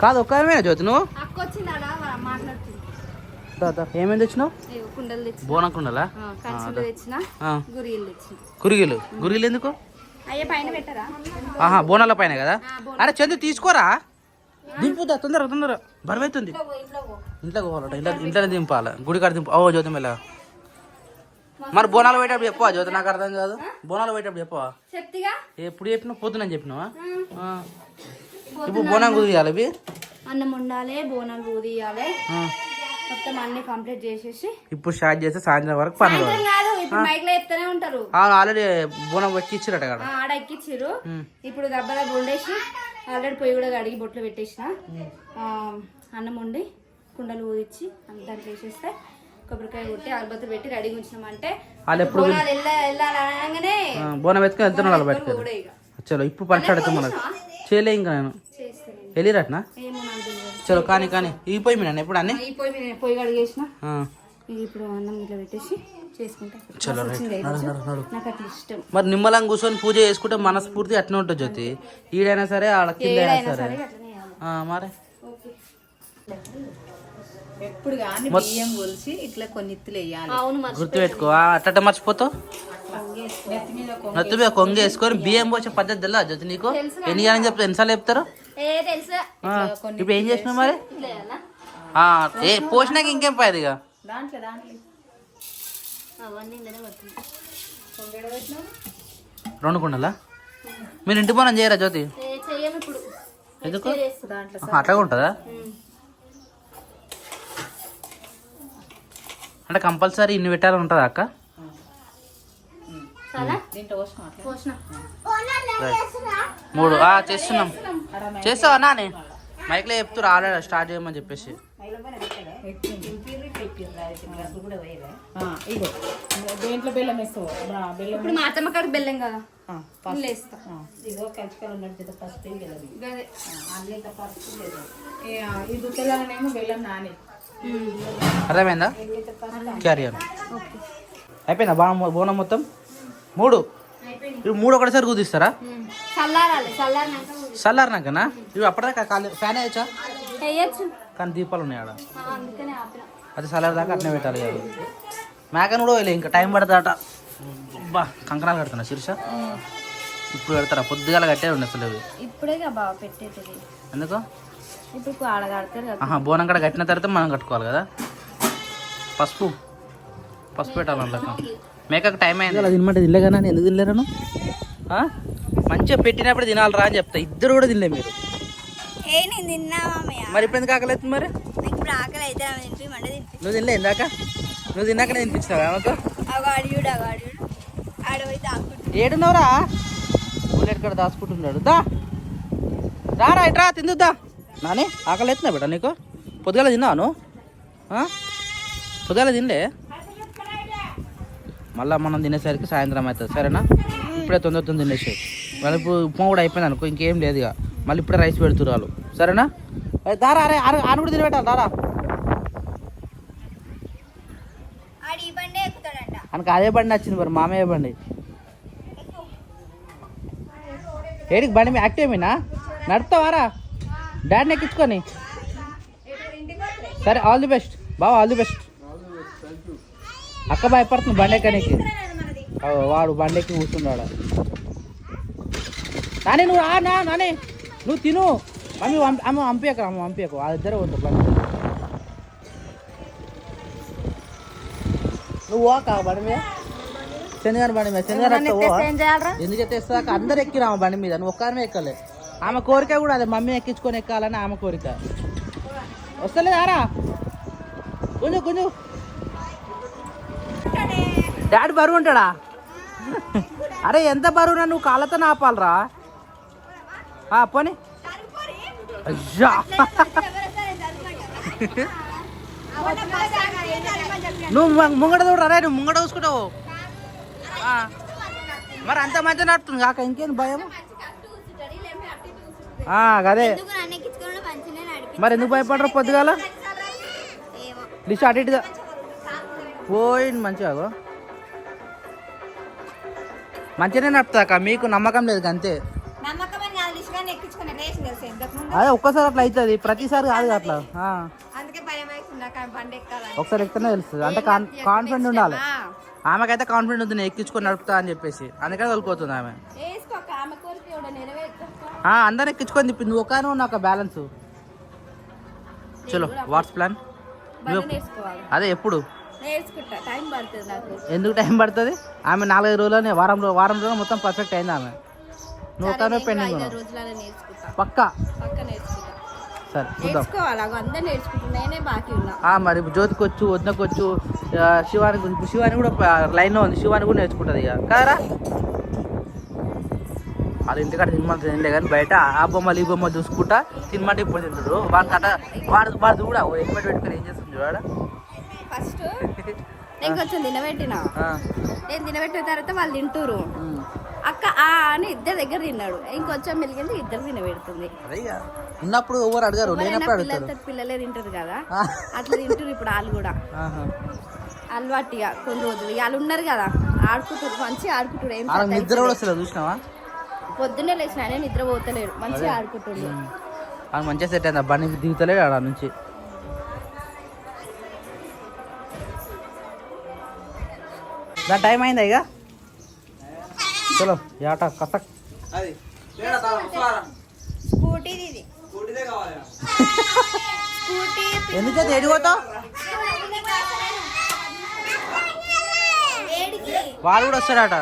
కాదు ఒక్కమే జ్యోతి నువ్వు అక్క వచ్చింది అలా మాట్లాడుతుంది. ఏమేమి తెచ్చినావు? కుండలు తెచ్చిన, బోనం కుండలా? కంచులు తెచ్చిన, గురియలు తెచ్చిన. గురిగిలు ఎందుకు? అయ్యే పైన పెట్టరా? ఆహా బోనాల పైన కదా. అరే చందు తీసుకోరా, దింపుదా తొందర బరువైతుంది. ఇంట్లోకి పోవాలట, ఇంట్లోనే దింపాలి. గుడికాడ దింపు. ఓ జ్యోతి మెల్ల. మరి బోనాలు పోయేటప్పుడు చెప్పవా జ్యోతి? నాకు అర్థం కాదు. బోనాలు పోయేటప్పుడు చెప్పవా? ఎప్పుడు చెప్పినావు? పొద్దునని చెప్పినావా? ఇప్పుడు బోనం కుదియాలి. ఇవి అన్నం వండాలి, బోనాలు కుదియాలి, మొత్తం అన్ని కంప్లీట్ చేసేసి ఇప్పుడు స్టార్ట్ చేస్తే సాయంత్రం వరకు పని మైక్ లో చెప్తానే ఉంటారు. ఆల్రెడీ బోనం ఎక్కిచ్చిరట కదా, ఆడ ఎక్కిచ్చిర్రు. ఇప్పుడు గబ్బలా బొండేసి ఆల్రెడీ పొయ్యి కూడా కడిగి బొట్లు పెట్టేసిన. అన్నం వండి కుండలు ఊదిచ్చి దాంట్లో వేసేస్తే కొబ్బరికాయ కొట్టి అగరబత్తులు పెట్టి రెడీగా ఉంచినామంటే వెళ్ళాలనగానే బోనం ఎత్తుకొని వెళ్తున్నాడు బయటకు. చలో ఇప్పుడు పని స్టార్ట్ అవుతుంది మనకు. చేయలే ఇంకా నేను వెళ్ళిరట్నా? చలో కానీ ఈ పొయ్యి మీద ఎప్పుడు అన్నీ పొయ్యి కడిగేసిన. ఇప్పుడు అన్నం ఇట్లా పెట్టేసి చేసుకుంటా. చలో నాకు అట్లా ఇష్టం. మరి నిమ్మలం కూర్చొని పూజ చేసుకుంటే మనస్ఫూర్తి అట్నే ఉంటుంది జ్యోతి. ఈడైనా సరే ఆడ కింద సరే మరి ఎప్పుడు కానీ బియ్యం కొలిసి ఇట్లా కొన్ని ఇత్తులు వేయాలి. గుర్తుపెట్టుకో. అట్ట మర్చిపోతావు. నెత్తి మీద కొంగ వేసుకొని బియ్యం పోసే పద్ధతి తెల్ల జ్యోతి నీకు? ఎన్ని అని చెప్తారు, ఎన్నిసార్లు చెప్తారు? ఇప్పుడు ఏం చేసినావు మరి? పోసినాక ఇంకేం పోయేది ఇక. రెండు కుండలా? మీరు ఇంటి పని చేయరా జ్యోతి? ఎందుకు అట్లాగా ఉంటుందా? అంటే కంపల్సరీ ఇన్ని పెట్టాలని ఉంటుందా అక్క? మూడు చేస్తున్నాం. చేస్తావా నాని? మైక్లో చెప్తున్నారు ఆల్రెడీ స్టార్ట్ చేయమని చెప్పేసి. దేంట్లో బెల్లం వేస్తావు? ఇప్పుడు మా అత్తమ్మ కాడికి బెల్లం కదా ఇది తెల్లనేమో బెల్లం నాని. అర్థమైందా? క్యారియర్ అయిపోయిందా? బోనం మొత్తం మూడు. ఇవి మూడు ఒకటేసారి కుదిస్తారా? చల్లారినాకనా? ఇవి అప్పటిదాకా ఫ్యాన్ వేయచ్చా? కానీ దీపాలు ఉన్నాయి ఆడ. అది చల్లారి దాకా అట్నే పెట్టాలి. మేకను కూడా వేయలే, ఇంకా టైం పడుతుందట. బా కంకణాలు కడుతున్నా శీర్ష. ఇప్పుడు పెడతారా? పొద్దుగాల కట్టే ఉండే అసలు ఇప్పుడే పెట్టేది. ఎందుకు? ఇప్పుడు ఆడ కడతారు కదా. బోనం కాడ కట్టిన తర్వాత మనం కట్టుకోవాలి కదా. పసుపు పెట్టాలి అందులో. మేకకు టైం అయింది అలా తినమంటే తినలేగా. ఎందుకు తినలేను? మంచిగా పెట్టినప్పుడు తినాలి అని చెప్తా. ఇద్దరు కూడా తినలే మీరు. మరి ఇప్పుడు ఎందుకు ఆకలి అవుతుంది? మరి నువ్వు తినలే ఇందాక? నువ్వు తిన్నాక నేను తినిపించినావా ఆమెకు? ఏడున్నావురా? బుల్లెట్ కాడ దాచుకుంటున్నాడు. రారా ఇట్రా తిందుద్దా. నాని ఆకలి అవుతున్నా బిడ్డ నీకు? పొద్దుగాల తిన్నాను. పొద్దుగాల తినలే. మళ్ళీ మనం తినేసరికి సాయంత్రం అవుతుంది. సరేనా? ఇప్పుడే తొందర తినేసి మళ్ళీ ఇప్పుడు ఉప్మా కూడా అయిపోయింది అనుకో, ఇంకేం లేదు ఇక. మళ్ళీ ఇప్పుడే రైస్ పెడుతురు వాళ్ళు. సరేనా? దారా అరే ఆను కూడా తినబెట్టాలి. దారా అనకు అదే బండి నచ్చింది. మరి మామయ్య బండి ఏడికి బండి మీ యాక్టివ్ మీనా నడుపుతావారా? డాడీని ఎక్కించుకొని. సరే all the best Baba, all the best. అక్క భయపడుతుంది బండి ఎక్కనికి. వాడు బండి ఎక్కి కూర్చున్నాడు. నాని నువ్వు నాని నువ్వు తిను. ఆమె పంపించకు వాళ్ళిద్దరే ఉంటారు బండి. నువ్వు ఓక బండి మీద శనిగారు బండి మీద ఎందుకైతే ఇస్తాక అందరు ఎక్కిరా ఆమె బండి మీద. నువ్వు ఒక్కరిమే ఎక్కలే. ఆమె కోరిక కూడా అదే, మమ్మీ ఎక్కించుకొని ఎక్కాలని ఆమె కోరిక. వస్తలేదారా? కొంచెం డాడీ బరువు ఉంటాడా? అరే ఎంత బరువునా? నువ్వు కాళ్ళతో ఆపాలరా. పోనీ అయ్యా. నువ్వు ముంగడ చూడరా? అరే నువ్వు ముంగడ చూసుకుంటావు. మరి అంత మంచిగా నడుతుంది కాక ఇంకేం భయం? అదే మరి ఎందుకు భయపడరు? పొద్దుగాల లిస్ట్ అటు ఇటుగా పోయింది. మంచిగా మంచిగానే నడుపుతాక. మీకు నమ్మకం లేదు అంతే. ఇంతకుముందు అదే ఒక్కసారి అట్లా అవుతుంది, ప్రతిసారి కాదు అట్లా. అందుకే భయం అవుతుంది నాకు ఆ బండి ఎక్కాలని. ఒకసారి ఎక్కితేనే తెలుస్తుంది, అంటే కాన్ఫిడెంట్ ఉండాలి. ఆమెకైతే కాన్ఫిడెంట్ ఉంది, నేను ఎక్కించుకొని నడుపుతా అని చెప్పేసి, అందుకని వెళ్ళిపోతుంది ఆమె. వేసుకోక ఆమె కోరిక కూడా నెరవేర్చుకో. అందరు ఎక్కించుకొని తిప్పి నువ్వు ఒక నాకు బ్యాలెన్స్. చలో వాట్స్ ప్లాన్? బండి నేర్చుకోవాలి. అదే ఎప్పుడు నేర్చుకుంటా, టైం పడుతుంది నాకు. ఎందుకు టైం పడుతుంది? ఆమె 4-5 రోజుల్లోనే, వారం రోజుల్లో మొత్తం పర్ఫెక్ట్ అయింది ఆమె. నువ్వు కానీ పెండింగ్ 5 రోజులలో నేర్చుకుంటా, పక్కా. పక్క నేర్చుకుంటా. సరే చూద్దాం. నేర్చుకోవాలి, అందరు నేర్చుకుంటున్నా, నేనే బాకీ ఉన్నా. మరి జ్యోతికి వచ్చు, వద్దకొచ్చు, శివానికి, శివాని కూడా లైన్లో ఉంది, శివాని కూడా నేర్చుకుంటుంది ఇక కదరా. వాళ్ళు ఇంటికాడ సినిమా తినలే కానీ బయట ఆ బొమ్మలు ఈ బొమ్మలు చూసుకుంటా సినిమా ఇప్పుడు తింటాడు. వాడు కథ వాడు కూడా హెల్మెట్ పెట్టుకుని ఏం చేస్తుంది చూడ. ఫస్ట్ నేను కొంచెం తినబెట్టిన, నేను తినబెట్టిన తర్వాత వాళ్ళు తింటారు. అక్క అని ఇద్దరు దగ్గర తిన్నాడు, ఇంకొంచెం మెలిగింది, ఇద్దరు తినబెడుతుంది. ఉన్నప్పుడు ఎవరు అడగారు, లేనప్పుడు అడుగుతారు. పిల్లలే తింటారు కదా, అట్లా తింటారు ఇప్పుడు వాళ్ళు కూడా. అలవాటుగా కొన్ని రోజులు వాళ్ళు ఉన్నారు కదా, ఆడుకుంటారు, మంచిగా ఆడుకుంటారు. ఏం నిద్ర కూడా వస్తుంది చూసినావా? పొద్దున్నే లేచిన ఆయన నిద్ర పోతలేడు, మంచిగా ఆడుకుంటుండు. మంచిగా సెట్ అయింది, బండి దిగుతలేడు ఆడ నుంచి. దా టైం అయిందా ఇక? చలో యాట కసక్. ఎందుకంటే ఎడిపోతావు? వాడు కూడా వస్తాడట.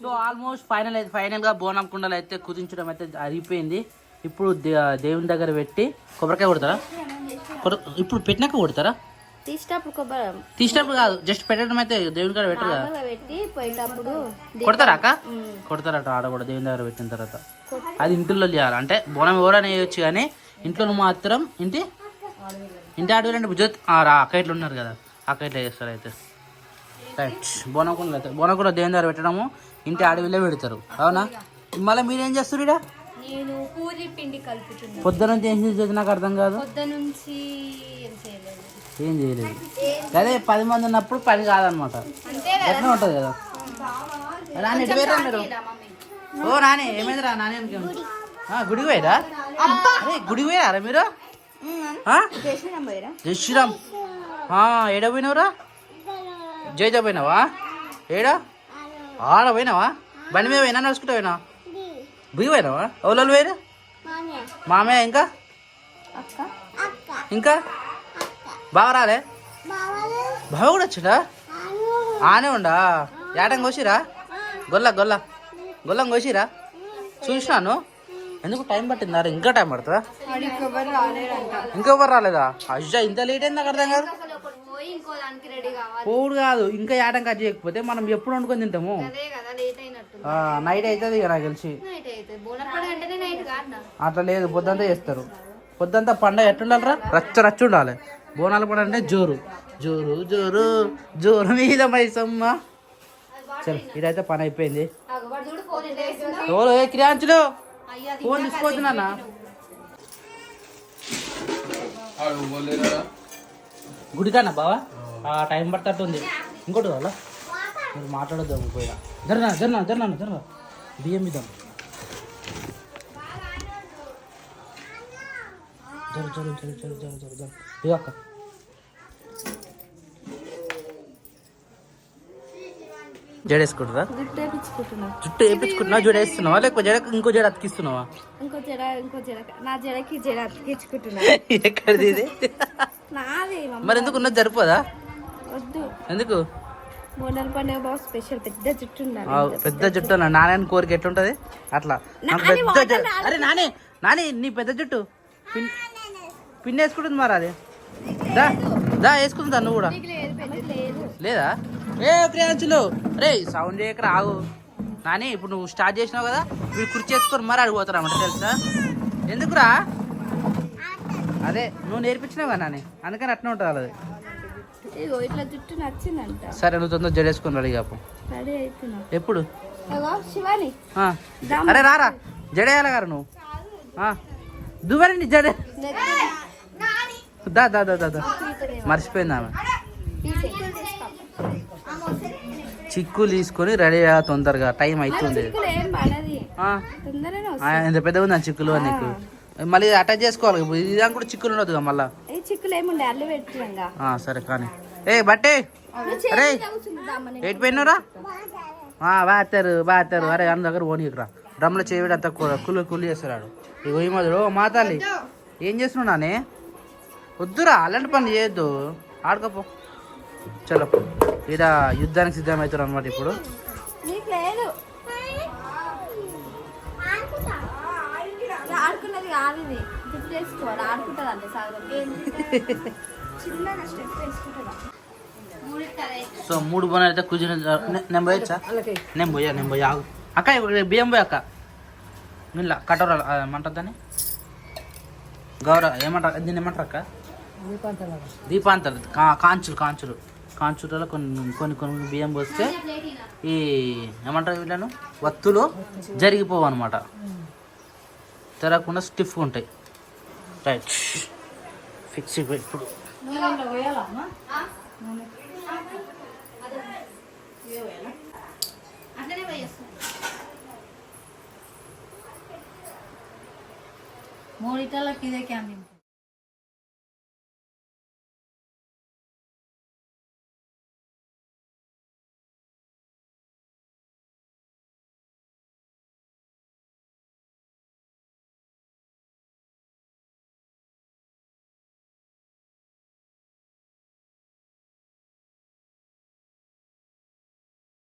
సో ఆల్మోస్ట్ ఫైనల్గా బోనం కుండలు అయితే కుదించడం అయితే అయిపోయింది. ఇప్పుడు దేవుని దగ్గర పెట్టి కొబ్బరికాయ కొడతారా? ఇప్పుడు పెట్టినాక కొడతారా? తీసినప్పుడు కాదు, జస్ట్ పెట్టడం అయితే దేవుని దగ్గర పెట్టరు కదా. పెట్టి పోయేటప్పుడు కొడతారా అక్క? కొడతారట ఆడ కూడా దేవుని దగ్గర పెట్టిన తర్వాత. అది ఇంట్లో చేయాలి అంటే బోనం ఎవరైనా వేయచ్చు, కానీ ఇంట్లో మాత్రం ఇంటి ఆడవి అంటే జ్యోతి అక్క ఇట్లా ఉన్నారు కదా, అక్క ఇట్లా చేస్తారు అయితే. రైట్, బోనం కూడా దేవుని దగ్గర పెట్టడము ఇంటి అడవిలో పెడతారు, అవునా? మళ్ళీ మీరేం చేస్తారు ఇక్కడ? నేను పూరి పిండి కలుపుతున్నాను. పొద్దున నుంచి ఏం చేసి నాకు అర్థం కాదు. పొద్దునుంచి ఏం చేయలేదు. అదే 10 మంది ఉన్నప్పుడు పని కాదనమాట, ఎట్లా ఉంటుంది కదా. నాని ఎటు పోయారా మీరు? ఓ నాని ఏమైందిరా? నాని గుడికి పోయారా? అరే గుడికి పోయారా మీరు? జై శ్రీరామ్. ఏడ పోయినావురా? జైజ పోయినావా? ఏడా ఆడ పోయినావా? బండి మీద పోయినా నడుచుకుంటా పోయినా? బిగి పోయినావా? ఎవరు పోయారు? మామయ్య ఇంకా బాగా రాలే? బావ కూడా వచ్చిందా? ఆనే ఉండా? ఏటం కోసిరా? గొల్లం కోసిరా? చూసినాను. ఎందుకు టైం పట్టిందా? ఇంకా టైం పడుతుందా? ఇంకెవరు రాలేదా? అజ్జా ఇంత లేట్ అయింది నాకు అర్థం కాదు. పోడు కాదు, ఇంకా ఏటం కట్ చేయకపోతే మనం ఎప్పుడు వండుకొని తింటాము? నైట్ అవుతుంది ఇక నాకు తెలిసి. అట్లా లేదు, పొద్దుంతా చేస్తారు. పొద్దుంతా పండగ ఎట్టుండాలరా? రచ్చ ఉండాలి. బోనాల పండుగ అంటే జోరు జోరు జోరు జోరు మీద మైసమ్మ. సరే ఇదైతే పని అయిపోయింది. ఎవరు క్రియాంచులు ఫోన్ తీసుకోవచ్చునా? గుడికానా బావా? టైం పట్టట్టుంది. ఇంకోటి కావాలా? మీరు మాట్లాడద్దాం పోయినా. జరనా బియ్యం ఇద్దాం. జరు అక్క. జడేసుకుంటారా? జుట్టు వేయించుకుంటున్నా? జడ వేస్తున్నావా లేకపోతే జడ ఇంకో జడ అతికిస్తున్నావా? నా జడకి జడ అతికించుకుంటున్నా. ఎక్కడిది ఇది? మరి ఎందుకు ఉన్నది సరిపోదా? వద్దు. ఎందుకు? బోనాల పండుగ బాగా స్పెషల్, పెద్ద జుట్టు ఉండాలి. పెద్ద జుట్టు నాని కోరిక ఎట్లుంటది అట్లా. అరే నాని నీ పెద్ద జుట్టు పిన్ వేసుకుంటుంది మరి. అది దా వేసుకుంటుందా నువ్వు కూడా? లేదా? ఏ ప్రియాంచులు రే సౌండ్ చేయక రాగు. నాని ఇప్పుడు నువ్వు స్టార్ట్ చేసినావు కదా, వీడు కుర్చీ వేసుకొని మరి అడిగిపోతారన్నమాట, తెలుసా? ఎందుకురా? అదే నువ్వు నేర్పించినావు కదా నాని, అందుకని అట్నే ఉంటుంది అది. ఇట్లా జుట్టు నచ్చిందంట. సరే నువ్వు తొందర జడేసుకొని రెడీ కాపు. రెడీ అవుతున్నా. ఎప్పుడు? శివాని అరే రారా జడేయాలి గారు నువ్వు. దువ్వరండి జడే. దా మర్చిపోయింది ఆమె. చిక్కులు తీసుకొని రెడీ అయ్యా తొందరగా, టైం అవుతుంది. ఎంత పెద్దగా ఉంది ఆ చిక్కులు నీకు, మళ్ళీ అటాచ్ చేసుకోవాలి. ఇదాక కూడా చిక్కులు ఉండదు కదా మళ్ళా. సరే కానీ ఏ బట్టే అరే ఎటు పోయినరా? బాతారు అరే అన్న దగ్గర ఓనిరా. డ్రమ్లో చేయడం అంత కుళ్ళు చేస్తున్నాడు. ఇగో ఈ మధ్య మా తల్లి ఏం చేస్తున్నావు నానే? వద్దురా అలాంటి పని చేయొద్దు, ఆడుకోపో. చలో ఇడ యుద్ధానికి సిద్ధం అవుతారు అనమాట ఇప్పుడు. సో 3 బోనాలు అయితే కూర్చుని నేను పోయొచ్చా? నేను పోయా అక్క. బియ్యం పోయి అక్క ఇలా కటోరాలు ఏమంటుందని గౌరవ ఏమంటారు దీన్ని ఏమంటారు అక్క? దీపాంతలు కాంచులలో కొన్ని బియ్యం పోస్తే ఈ ఏమంటారు వీళ్ళను వత్తులు జరిగిపోవు అనమాట, తిరగకుండా స్టిఫ్గా ఉంటాయి. రైట్ ఫిక్స్ ఇప్పుడు. మూడిటలకి ఇదే క్యాంపింగ్.